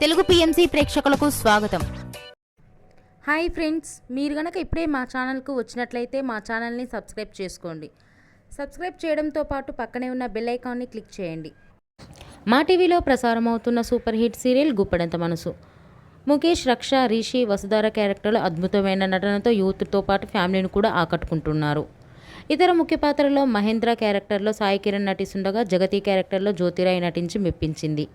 Telugu PMC ప్రేక్షకులకు స్వాగతం. Hi friends, మీరు గనక ఇప్పుడే మా ఛానల్కు వచ్చినట్లయితే మా ఛానల్ని సబ్స్క్రైబ్ చేసుకోండి. సబ్స్క్రైబ్ చేయడంతో పాటు పక్కనే ఉన్న బెల్ ఐకాన్ని క్లిక్ చేయండి. మా టీవీలో ప్రసారం అవుతున్న సూపర్ హిట్ సీరియల్ గుప్పెడంత మనసు. ముఖేష్, రక్ష, రిషి, వసుధార క్యారెక్టర్లు అద్భుతమైన నటనతో యూత్తో పాటు ఫ్యామిలీని కూడా ఆకట్టుకుంటున్నారు. ఇతర ముఖ్య పాత్రలో మహేంద్ర క్యారెక్టర్లో సాయి కిరణ్ నటిస్తుండగా జగతి క్యారెక్టర్లో జ్యోతిరాయ్ నటించి మెప్పించింది.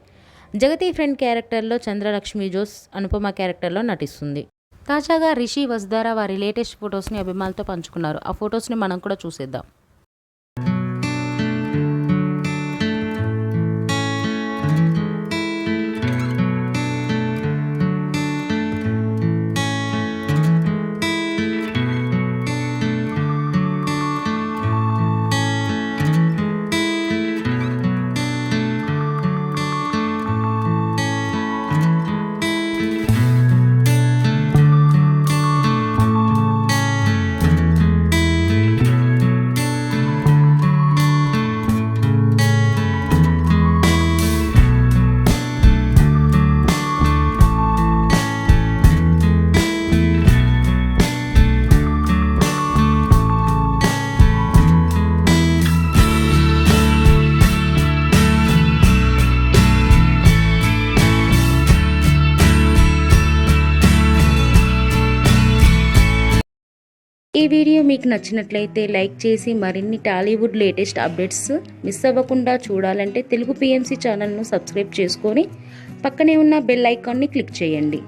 జగతి ఫ్రెండ్ క్యారెక్టర్లో చంద్రలక్ష్మి జోస్ అనుపమ క్యారెక్టర్లో నటిస్తుంది. తాజాగా రిషి, వసుధార వారి లేటెస్ట్ ఫొటోస్ని అభిమానులతో పంచుకున్నారు. ఆ ఫొటోస్ని మనం కూడా చూసేద్దాం. ఈ వీడియో మీకు నచ్చినట్లయితే లైక్ చేసి మరిన్ని టాలీవుడ్ లేటెస్ట్ అప్డేట్స్ మిస్ అవ్వకుండా చూడాలంటే తెలుగు పిఎంసి ఛానల్ను సబ్స్క్రైబ్ చేసుకొని పక్కనే ఉన్న బెల్ ఐకాన్ని క్లిక్ చేయండి.